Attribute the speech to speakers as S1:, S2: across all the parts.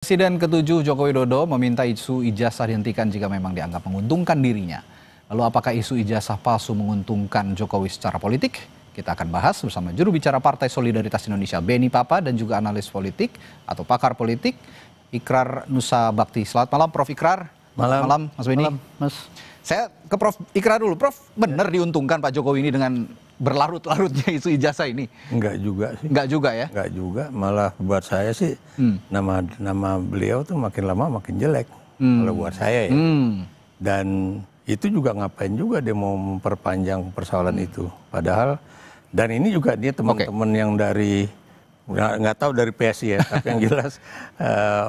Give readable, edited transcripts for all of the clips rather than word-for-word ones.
S1: Presiden ke-7 Joko Widodo meminta isu ijazah dihentikan jika memang dianggap menguntungkan dirinya. Lalu apakah isu ijazah palsu menguntungkan Jokowi secara politik? Kita akan bahas bersama juru bicara Partai Solidaritas Indonesia Beni Papa dan juga analis politik atau pakar politik Ikrar Nusa Bakti. Selamat malam Prof. Ikrar.
S2: Malam
S1: Mas Beni.
S2: Malam, Mas.
S1: Saya ke Prof. Ikrar dulu. Prof, benar diuntungkan Pak Jokowi ini dengan berlarut-larutnya isu ijazah ini?
S2: Enggak juga sih.
S1: Enggak juga ya?
S2: Enggak juga, malah buat saya sih nama beliau tuh makin lama makin jelek. Kalau buat saya ya. Dan itu juga ngapain juga dia mau memperpanjang persoalan itu. Padahal, dan ini juga dia teman-teman yang dari, nggak tahu dari PSI ya, tapi yang jelas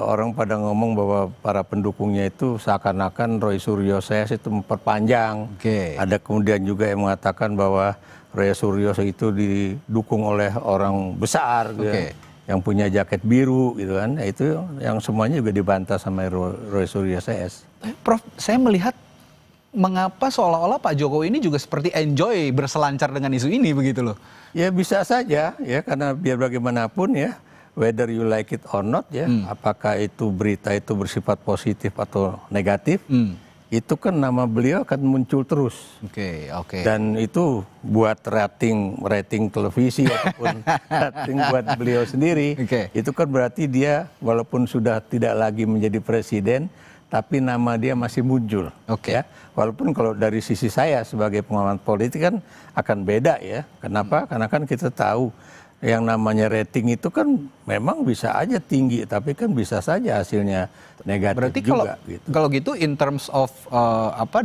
S2: orang pada ngomong bahwa para pendukungnya itu seakan-akan Roy Suryo saya itu memperpanjang. Ada kemudian juga yang mengatakan bahwa Roy Suryo itu didukung oleh orang besar gitu yang punya jaket biru gitu kan. Nah, itu yang semuanya juga dibantah sama Roy Suryo CS.
S1: Prof, saya melihat mengapa seolah-olah Pak Jokowi ini juga seperti enjoy berselancar dengan isu ini begitu loh. Ya
S2: bisa saja ya, karena biar bagaimanapun ya, whether you like it or not ya, apakah itu berita itu bersifat positif atau negatif, itu kan nama beliau akan muncul terus. Dan itu buat rating televisi ataupun rating buat beliau sendiri. Itu kan berarti dia walaupun sudah tidak lagi menjadi presiden, tapi nama dia masih muncul. Ya. Walaupun kalau dari sisi saya sebagai pengamat politik kan akan beda ya. Kenapa? Karena kan kita tahu yang namanya rating itu kan memang bisa aja tinggi, tapi kan bisa saja hasilnya negatif.
S1: Berarti
S2: juga.
S1: Kalau gitu in terms of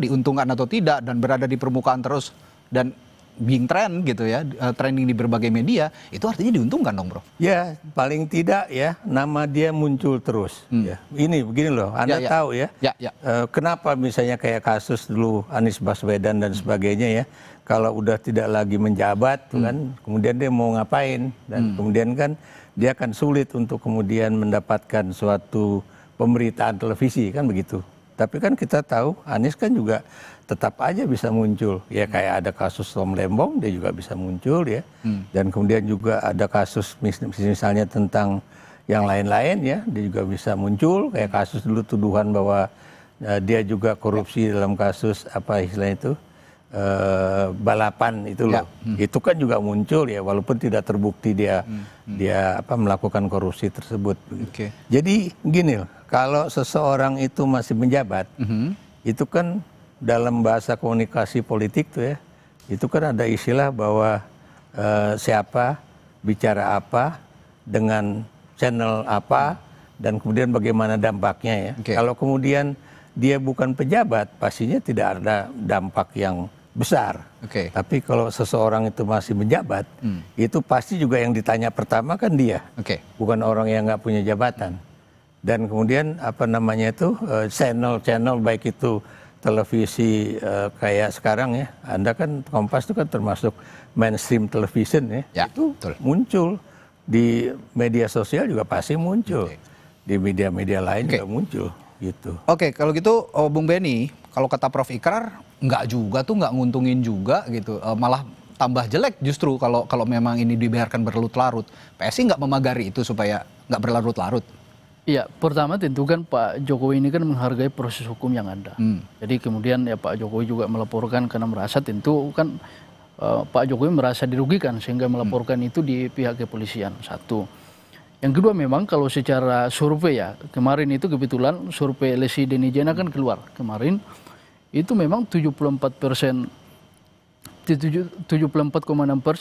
S1: diuntungkan atau tidak dan berada di permukaan terus dan being trend gitu ya, trending di berbagai media, itu artinya diuntungkan dong, Bro?
S2: Ya, paling tidak ya, nama dia muncul terus. Ya. Ini begini loh, Anda tahu ya, kenapa misalnya kayak kasus dulu Anies Baswedan dan sebagainya ya, kalau udah tidak lagi menjabat, kan, kemudian dia mau ngapain, dan kemudian kan dia akan sulit untuk kemudian mendapatkan suatu pemberitaan televisi, kan begitu. Tapi kan kita tahu Anies kan juga tetap aja bisa muncul. Ya kayak ada kasus Tom Lembong, dia juga bisa muncul ya. Dan kemudian juga ada kasus misalnya tentang yang lain-lain ya, dia juga bisa muncul. Kayak kasus dulu tuduhan bahwa dia juga korupsi dalam kasus apa istilahnya itu, balapan itu loh. Itu kan juga muncul ya, walaupun tidak terbukti dia melakukan korupsi tersebut. Jadi gini loh, kalau seseorang itu masih menjabat, itu kan dalam bahasa komunikasi politik tuh ya, itu kan ada istilah bahwa siapa bicara apa dengan channel apa dan kemudian bagaimana dampaknya ya. Kalau kemudian dia bukan pejabat, pastinya tidak ada dampak yang besar. Tapi kalau seseorang itu masih menjabat, itu pasti juga yang ditanya pertama kan dia, bukan orang yang nggak punya jabatan. Dan kemudian apa namanya itu channel baik itu televisi kayak sekarang ya, Anda kan Kompas itu kan termasuk mainstream television ya, itu muncul di media sosial juga pasti muncul, di media-media lain juga muncul gitu.
S1: Kalau gitu Bung Beni, kalau kata Prof. Ikrar nggak juga tuh, nggak nguntungin juga gitu, malah tambah jelek justru kalau memang ini dibiarkan berlarut-larut. PSI nggak memagari itu supaya nggak berlarut-larut.
S3: Iya, pertama tentu kan Pak Jokowi ini kan menghargai proses hukum yang ada. Jadi kemudian ya Pak Jokowi juga melaporkan karena merasa tentu kan Pak Jokowi merasa dirugikan sehingga melaporkan itu di pihak kepolisian. Satu. Yang kedua memang kalau secara survei ya, kemarin itu kebetulan survei LSI Denijena kan keluar kemarin, itu memang 74,6%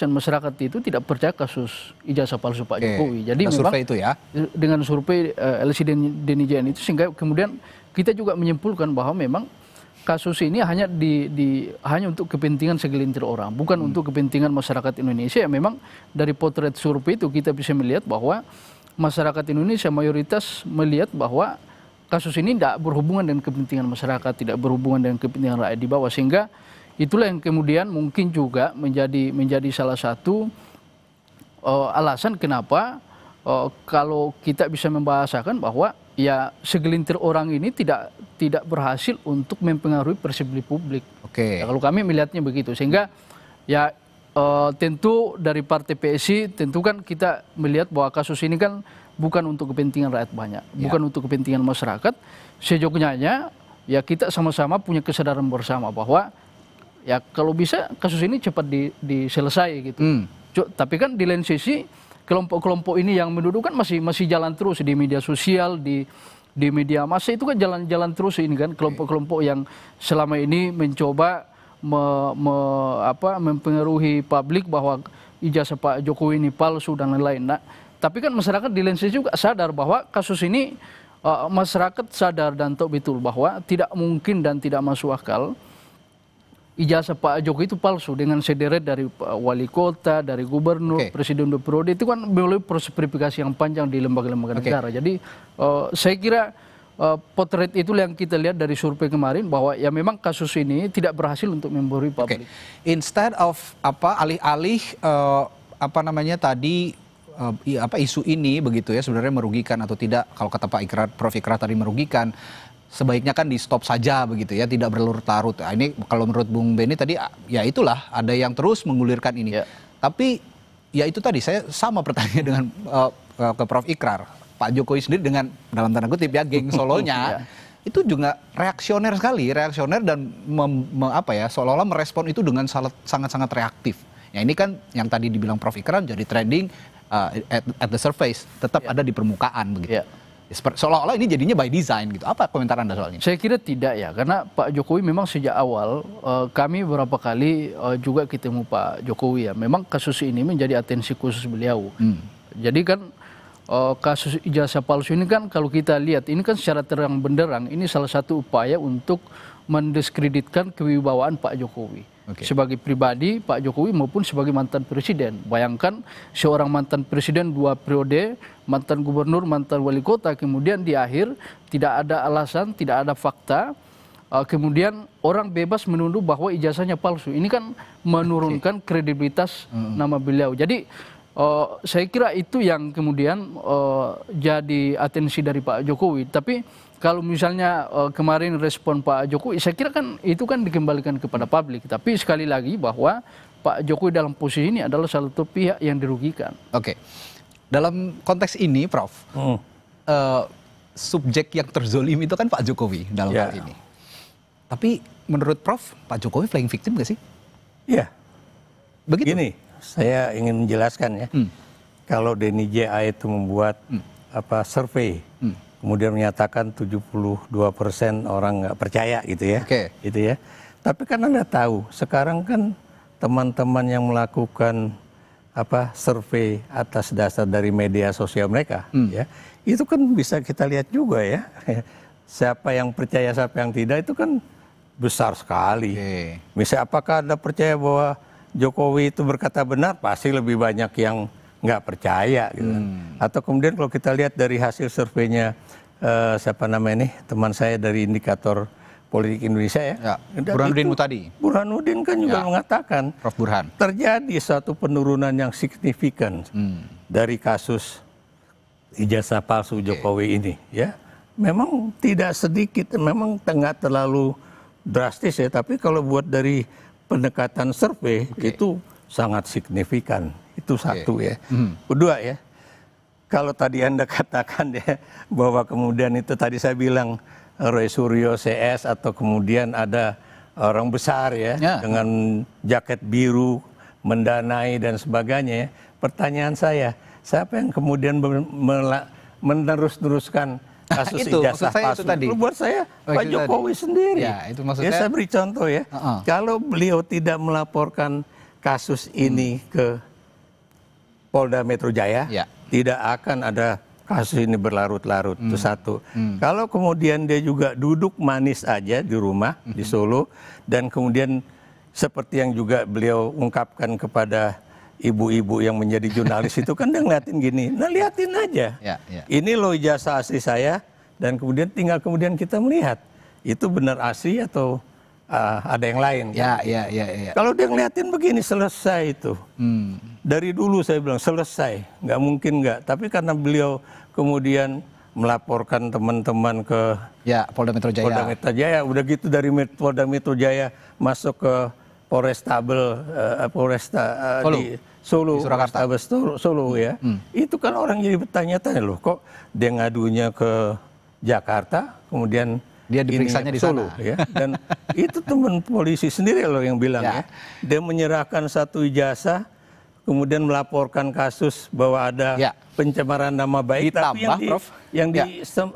S3: masyarakat itu tidak percaya kasus ijazah palsu Pak Jokowi. Jadi memang
S1: survei itu ya,
S3: dengan survei LSI Denijena itu sehingga kemudian kita juga menyimpulkan bahwa memang kasus ini hanya hanya untuk kepentingan segelintir orang, bukan untuk kepentingan masyarakat Indonesia. Memang dari potret survei itu kita bisa melihat bahwa masyarakat Indonesia mayoritas melihat bahwa kasus ini tidak berhubungan dengan kepentingan masyarakat, tidak berhubungan dengan kepentingan rakyat di bawah, sehingga itulah yang kemudian mungkin juga menjadi salah satu alasan kenapa kalau kita bisa membahasakan bahwa ya segelintir orang ini tidak berhasil untuk mempengaruhi persepsi publik. Ya, kalau kami melihatnya begitu, sehingga ya tentu dari Partai PSI tentu kan kita melihat bahwa kasus ini kan bukan untuk kepentingan rakyat banyak, bukan untuk kepentingan masyarakat. Sejognya ya kita sama-sama punya kesadaran bersama bahwa ya kalau bisa kasus ini cepat diselesai gitu. Tapi kan di lain sisi kelompok-kelompok ini yang menuduh kan masih jalan terus di media sosial, di media massa itu kan jalan terus ini kan kelompok-kelompok yang selama ini mencoba mempengaruhi publik bahwa ijazah Pak Jokowi ini palsu dan lain-lain. Nah, tapi kan masyarakat di lain sisi juga sadar bahwa kasus ini masyarakat sadar dan tahu betul bahwa tidak mungkin dan tidak masuk akal ijazah Pak Jokowi itu palsu dengan sederet dari wali kota, dari gubernur, presiden periode itu kan melalui proses verifikasi yang panjang di lembaga-lembaga negara. Jadi saya kira potret itu yang kita lihat dari survei kemarin bahwa ya memang kasus ini tidak berhasil untuk membohongi publik.
S1: Instead of alih-alih isu ini begitu ya sebenarnya merugikan atau tidak, kalau kata Prof Ikrar tadi merugikan, sebaiknya kan di stop saja begitu ya, tidak berlarut-larut. Nah, ini kalau menurut Bung Benny tadi ya itulah ada yang terus menggulirkan ini. Tapi ya itu tadi saya sama pertanyaan dengan ke Prof Ikrar. Pak Jokowi sendiri dengan dalam tanda kutip ya geng solonya itu juga reaksioner sekali, dan seolah-olah merespon itu dengan sangat-sangat reaktif. Ya ini kan yang tadi dibilang Prof Ikrar jadi trending at the surface, tetap ada di permukaan begitu. Seolah-olah ini jadinya by design gitu. Apa komentar Anda soalnya?
S3: Saya kira tidak ya, karena Pak Jokowi memang sejak awal kami beberapa kali juga ketemu Pak Jokowi ya. Memang kasus ini menjadi atensi khusus beliau. Jadi kan kasus ijazah palsu ini kan kalau kita lihat ini kan secara terang benderang ini salah satu upaya untuk mendiskreditkan kewibawaan Pak Jokowi. Sebagai pribadi Pak Jokowi maupun sebagai mantan presiden. Bayangkan seorang mantan presiden 2 periode, mantan gubernur, mantan wali kota, kemudian di akhir tidak ada alasan, tidak ada fakta, kemudian orang bebas menuduh bahwa ijazahnya palsu. Ini kan menurunkan kredibilitas nama beliau. Jadi saya kira itu yang kemudian jadi atensi dari Pak Jokowi. Tapi kalau misalnya kemarin respon Pak Jokowi, saya kira kan itu kan dikembalikan kepada publik. Tapi sekali lagi bahwa Pak Jokowi dalam posisi ini adalah salah satu pihak yang dirugikan.
S1: Dalam konteks ini, Prof, subjek yang terzolimi itu kan Pak Jokowi dalam hal ini. Tapi menurut Prof, Pak Jokowi playing victim nggak sih?
S2: Iya.
S1: Begitu.
S2: Gini, saya ingin menjelaskan ya. Kalau DNIJA itu membuat survei, kemudian menyatakan 72% orang nggak percaya gitu ya. Gitu ya. Tapi kan Anda tahu, sekarang kan teman-teman yang melakukan survei atas dasar dari media sosial mereka, ya, itu kan bisa kita lihat juga ya. Siapa yang percaya, siapa yang tidak itu kan besar sekali. Misalnya apakah Anda percaya bahwa Jokowi itu berkata benar, pasti lebih banyak yang nggak percaya gitu. Atau kemudian kalau kita lihat dari hasil surveinya siapa namanya ini, teman saya dari Indikator Politik Indonesia ya.
S1: Burhanuddin Mutadi.
S2: Burhanuddin kan juga mengatakan
S1: Prof Burhan,
S2: terjadi suatu penurunan yang signifikan dari kasus ijazah palsu Jokowi ini ya. Memang tidak sedikit, memang nggak terlalu drastis ya, tapi kalau buat dari pendekatan survei itu sangat signifikan. Itu satu ya. Kedua ya, kalau tadi Anda katakan ya bahwa kemudian itu tadi saya bilang Roy Suryo CS atau kemudian ada orang besar ya dengan jaket biru mendanai dan sebagainya ya. Pertanyaan saya, siapa yang kemudian menerus-teruskan kasus ijazah palsu? Buat saya Pak Jokowi sendiri.
S1: Ya, itu maksudnya.
S2: Ya, saya beri contoh ya. Kalau beliau tidak melaporkan kasus ini ke Polda Metro Jaya, tidak akan ada kasus ini berlarut-larut. Itu satu. Kalau kemudian dia juga duduk manis aja di rumah di Solo, dan kemudian seperti yang juga beliau ungkapkan kepada ibu-ibu yang menjadi jurnalis itu kan dia ngeliatin gini, nah liatin aja. Ini loh ijazah asli saya, dan kemudian tinggal kemudian kita melihat itu benar asli atau ada yang lain. Kalau dia ngeliatin begini selesai itu. Dari dulu saya bilang selesai, nggak mungkin nggak. Tapi karena beliau kemudian melaporkan teman-teman ke
S1: Polda Metro Jaya.
S2: Polda Metro Jaya, udah gitu dari Polda Metro Jaya masuk ke Polresta di Solo,
S1: Surakarta.
S2: Solo ya. Itu kan orang jadi bertanya-tanya loh, kok dia ngadunya ke Jakarta, kemudian
S1: Dia diperiksanya di
S2: Solo,
S1: sana.
S2: ya. Dan itu teman polisi sendiri loh yang bilang
S1: Ya.
S2: ya. Dia menyerahkan satu ijazah, kemudian melaporkan kasus bahwa ada
S1: Ya.
S2: pencemaran nama baik, tapi
S1: Ditambah, Prof.
S2: yang
S1: Ya.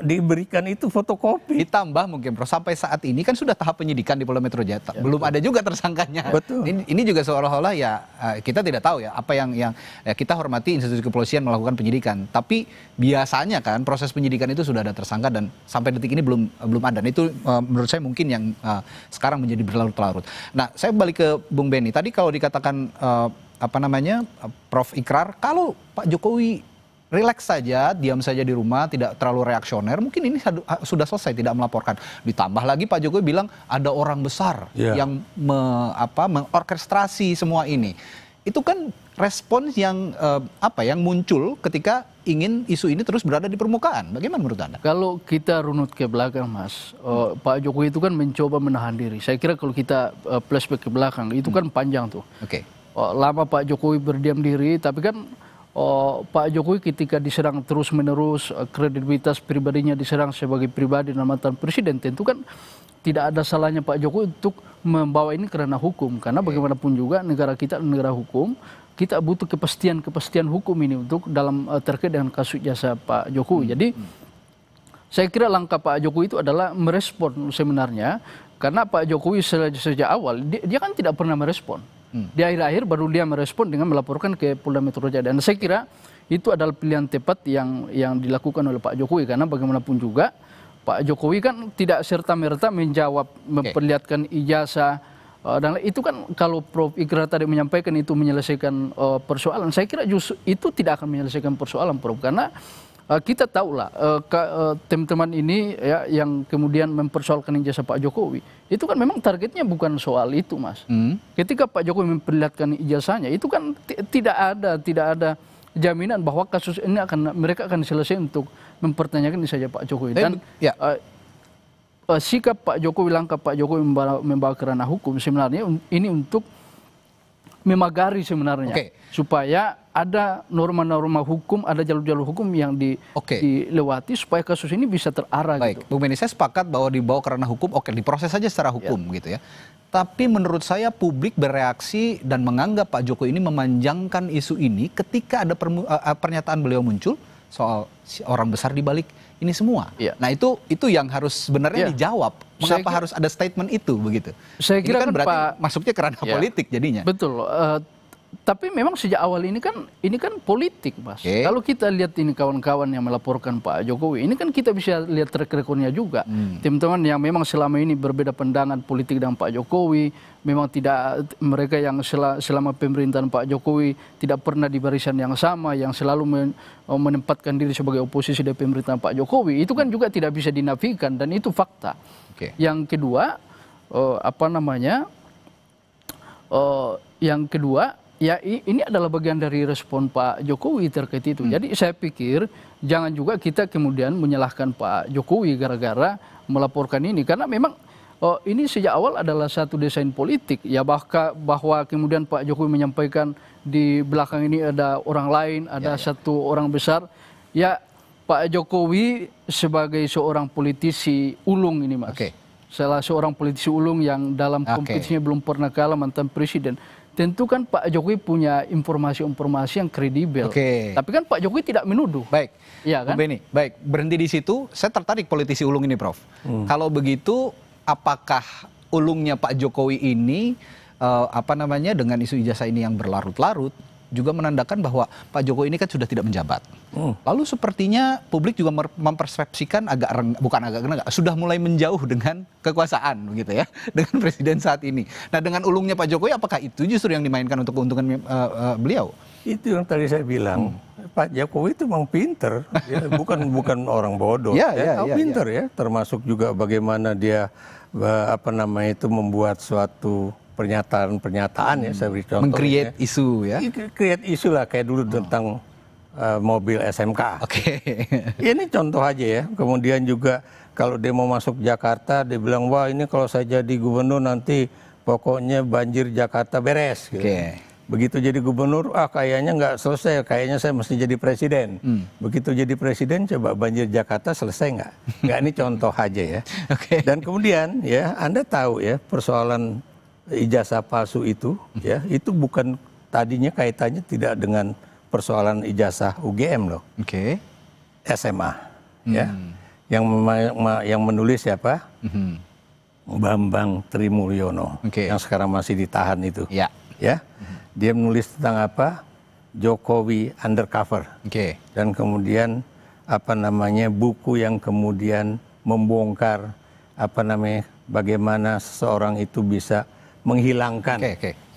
S2: diberikan itu fotokopi.
S1: Ditambah mungkin Prof, sampai saat ini kan sudah tahap penyidikan di Polda Metro Jaya. Belum ada juga tersangkanya.
S2: Betul.
S1: Ini juga seolah-olah ya kita tidak tahu ya apa yang ya, kita hormati institusi kepolisian melakukan penyidikan. Tapi biasanya kan proses penyidikan itu sudah ada tersangka dan sampai detik ini belum ada. Dan itu menurut saya mungkin yang sekarang menjadi berlarut-larut. Nah, saya balik ke Bung Benny. Tadi kalau dikatakan Prof Ikrar, kalau Pak Jokowi rileks saja, diam saja di rumah, tidak terlalu reaksioner, mungkin ini sudah selesai, tidak melaporkan. Ditambah lagi Pak Jokowi bilang ada orang besar yang mengorkestrasi semua ini. Itu kan respons yang yang muncul ketika ingin isu ini terus berada di permukaan. Bagaimana menurut Anda?
S3: Kalau kita runut ke belakang, Mas, Pak Jokowi itu kan mencoba menahan diri. Saya kira kalau kita flashback ke belakang, itu kan panjang tuh.
S1: Oke.
S3: Lama Pak Jokowi berdiam diri, tapi kan Pak Jokowi ketika diserang terus-menerus, kredibilitas pribadinya diserang sebagai pribadi dan mantan presiden, tentu kan tidak ada salahnya Pak Jokowi untuk membawa ini kerana hukum. Karena bagaimanapun juga negara kita negara hukum, kita butuh kepastian hukum ini untuk dalam terkait dengan kasus jasa Pak Jokowi. Jadi saya kira langkah Pak Jokowi itu adalah merespon sebenarnya, karena Pak Jokowi sejak awal dia kan tidak pernah merespon. Di akhir-akhir baru dia merespon dengan melaporkan ke Polda Metro Jaya. Dan saya kira itu adalah pilihan tepat yang dilakukan oleh Pak Jokowi, karena bagaimanapun juga Pak Jokowi kan tidak serta-merta menjawab, memperlihatkan ijazah. Dan itu kan kalau Prof Ikrar tadi menyampaikan itu menyelesaikan persoalan, saya kira justru itu tidak akan menyelesaikan persoalan, Prof. Karena kita tahulah teman-teman ini ya yang kemudian mempersoalkan ijazah Pak Jokowi, itu kan memang targetnya bukan soal itu, Mas. Ketika Pak Jokowi memperlihatkan ijazahnya, itu kan tidak ada jaminan bahwa kasus ini mereka akan selesai untuk mempertanyakan ijazah Pak Jokowi. Dan sikap Pak Jokowi, langkah Pak Jokowi membawa kerana hukum sebenarnya ini untuk memagari sebenarnya, supaya ada norma-norma hukum, ada jalur-jalur hukum yang dilewati supaya kasus ini bisa terarah.
S1: Baik,
S3: gitu.
S1: Bung Benny, saya sepakat bahwa dibawa kerana hukum, diproses saja secara hukum gitu ya. Tapi menurut saya publik bereaksi dan menganggap Pak Jokowi ini memanjangkan isu ini ketika ada pernyataan beliau muncul soal orang besar di balik ini semua. Nah itu yang harus sebenarnya dijawab. Mengapa harus ada statement itu begitu?
S3: Saya kira
S1: ini kan berarti masuknya ke ranah politik jadinya.
S3: Betul. Tapi memang sejak awal ini kan politik, Mas. Kalau kita lihat ini kawan-kawan yang melaporkan Pak Jokowi, ini kan kita bisa lihat track record-nya juga. Teman-teman yang memang selama ini berbeda pandangan politik dengan Pak Jokowi, memang tidak, mereka yang selama pemerintahan Pak Jokowi tidak pernah di barisan yang sama, yang selalu menempatkan diri sebagai oposisi dari pemerintahan Pak Jokowi, itu kan juga tidak bisa dinafikan dan itu fakta. Yang kedua, ya ini adalah bagian dari respon Pak Jokowi terkait itu. Jadi saya pikir jangan juga kita kemudian menyalahkan Pak Jokowi gara-gara melaporkan ini. Karena memang ini sejak awal adalah satu desain politik. Ya bahwa kemudian Pak Jokowi menyampaikan di belakang ini ada orang lain, ada satu orang besar. Ya Pak Jokowi sebagai seorang politisi ulung ini, Mas. Salah seorang politisi ulung yang dalam kompetisinya belum pernah kalah, mantan presiden. Tentu kan Pak Jokowi punya informasi-informasi yang kredibel. Tapi kan Pak Jokowi tidak menuduh.
S1: Baik,
S3: ya kan?
S1: Benny, baik, berhenti di situ. Saya tertarik politisi ulung ini, Prof. Kalau begitu, apakah ulungnya Pak Jokowi ini, dengan isu ijazah ini yang berlarut-larut, juga menandakan bahwa Pak Jokowi ini kan sudah tidak menjabat. Lalu sepertinya publik juga mempersepsikan sudah mulai menjauh dengan kekuasaan begitu ya, dengan presiden saat ini. Nah, dengan ulungnya Pak Jokowi, apakah itu justru yang dimainkan untuk keuntungan beliau?
S2: Itu yang tadi saya bilang, Pak Jokowi itu memang pinter, ya, bukan orang bodoh. Pinter ya, termasuk juga bagaimana dia membuat suatu pernyataan ya, saya beri contoh.
S1: Meng-create isu ya.
S2: Create isu lah, kayak dulu tentang mobil SMK. Ini contoh aja ya. Kemudian juga kalau dia mau masuk Jakarta, dia bilang, wah ini kalau saya jadi gubernur nanti pokoknya banjir Jakarta beres. Gitu. Begitu jadi gubernur, kayaknya nggak selesai, kayaknya saya mesti jadi presiden. Begitu jadi presiden, coba banjir Jakarta selesai nggak? Nggak, ini contoh aja ya. Dan kemudian ya, Anda tahu ya, persoalan ijazah palsu itu, ya, itu bukan tadinya kaitannya tidak dengan persoalan ijazah UGM loh. SMA, ya. Yang menulis siapa? Bambang Trimulyono, yang sekarang masih ditahan itu. Ya. Dia menulis tentang apa? Jokowi undercover. Dan kemudian buku yang kemudian membongkar bagaimana seseorang itu bisa menghilangkan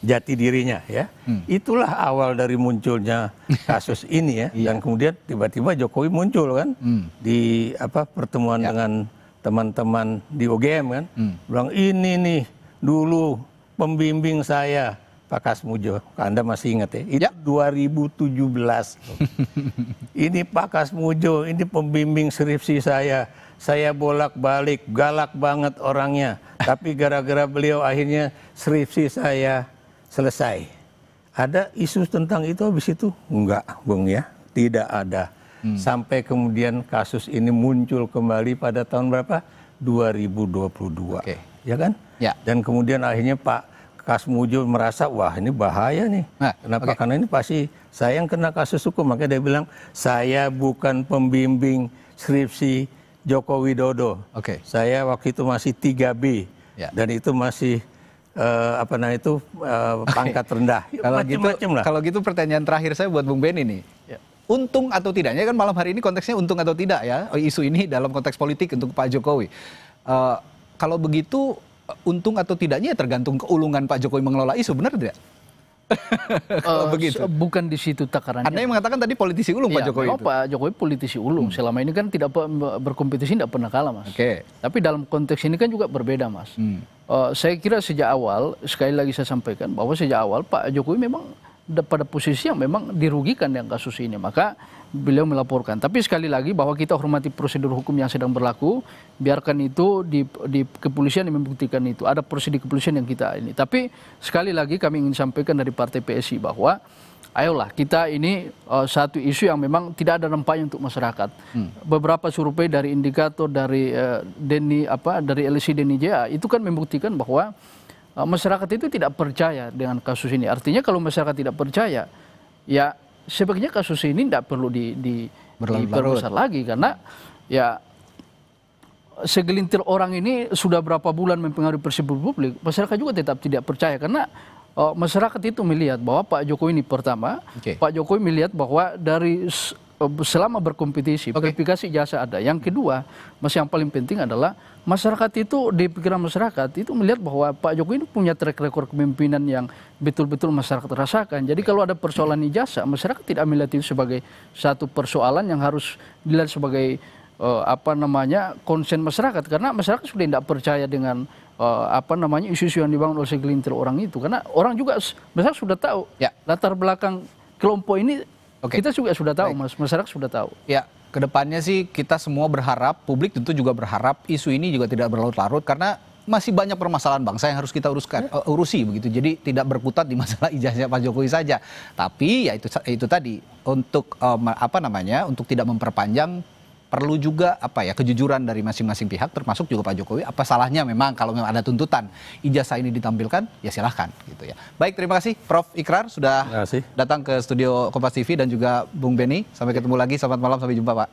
S2: jati dirinya, ya. Itulah awal dari munculnya kasus ini, ya. Dan kemudian tiba-tiba Jokowi muncul kan di pertemuan dengan teman-teman di UGM kan, bilang ini nih dulu pembimbing saya Pak Kasmujo, Anda masih ingat ya? Itu 2017. Ini Pak Kasmujo, ini pembimbing skripsi saya bolak-balik, galak banget orangnya, tapi gara-gara beliau akhirnya skripsi saya selesai. Ada isu tentang itu habis itu? Enggak, Bung, ya, tidak ada. Sampai kemudian kasus ini muncul kembali pada tahun berapa? 2022, ya kan? Dan kemudian akhirnya Pak Kasmujo merasa, wah ini bahaya nih. Kenapa? Karena ini pasti saya yang kena kasus hukum. Makanya dia bilang, saya bukan pembimbing skripsi Joko Widodo. Saya waktu itu masih 3B. Dan itu masih pangkat rendah.
S1: Kalau gitu pertanyaan terakhir saya buat Bung Benny nih. Untung atau tidaknya, kan malam hari ini konteksnya untung atau tidak ya, isu ini dalam konteks politik untuk Pak Jokowi. Kalau begitu, untung atau tidaknya tergantung keulungan Pak Jokowi mengelola isu, benar tidak? Begitu.
S3: Bukan di situ takarannya.
S1: Anda yang mengatakan tadi politisi ulung Pak Jokowi itu.
S3: Pak Jokowi politisi ulung. Selama ini kan tidak berkompetisi, tidak pernah kalah, Mas. Tapi dalam konteks ini kan juga berbeda, Mas. Saya kira sejak awal, sekali lagi saya sampaikan bahwa sejak awal Pak Jokowi memang pada posisi yang memang dirugikan dengan kasus ini, maka beliau melaporkan. Tapi sekali lagi bahwa kita hormati prosedur hukum yang sedang berlaku, biarkan itu di kepolisian yang membuktikan itu. Ada prosedur kepolisian yang kita ini. Tapi sekali lagi kami ingin sampaikan dari Partai PSI bahwa ayolah kita ini satu isu yang memang tidak ada nampaknya untuk masyarakat. Beberapa survei dari indikator dari dari LSI DNIJA itu kan membuktikan bahwa masyarakat itu tidak percaya dengan kasus ini. Artinya kalau masyarakat tidak percaya, ya sebaiknya kasus ini tidak perlu diperbesar lagi, karena ya segelintir orang ini sudah berapa bulan mempengaruhi persepsi publik, masyarakat juga tetap tidak percaya karena masyarakat itu melihat bahwa Pak Jokowi ini pertama, Pak Jokowi melihat bahwa dari selama berkompetisi, verifikasi jasa ada. Yang kedua, yang paling penting adalah masyarakat itu, di pikiran masyarakat itu melihat bahwa Pak Jokowi ini punya track record kepemimpinan yang betul-betul masyarakat rasakan. Jadi kalau ada persoalan ijazah, masyarakat tidak melihat itu sebagai satu persoalan yang harus dilihat sebagai konsen masyarakat, karena masyarakat sudah tidak percaya dengan isu-isu yang dibangun oleh segelintir orang itu, karena orang juga masyarakat sudah tahu latar belakang kelompok ini. Kita juga sudah tahu, Mas, masyarakat sudah tahu.
S1: Ya, kedepannya sih kita semua berharap, publik tentu juga berharap isu ini juga tidak berlarut-larut karena masih banyak permasalahan bangsa yang harus kita urusi begitu. Jadi tidak berkutat di masalah ijazah Pak Jokowi saja. Tapi ya itu tadi untuk untuk tidak memperpanjang, perlu juga kejujuran dari masing-masing pihak, termasuk juga Pak Jokowi. Apa salahnya memang kalau memang ada tuntutan ijazah ini ditampilkan, ya silahkan gitu ya. Baik, terima kasih Prof. Ikrar sudah datang ke studio Kompas TV dan juga Bung Benny. Sampai ketemu lagi, selamat malam, sampai jumpa Pak.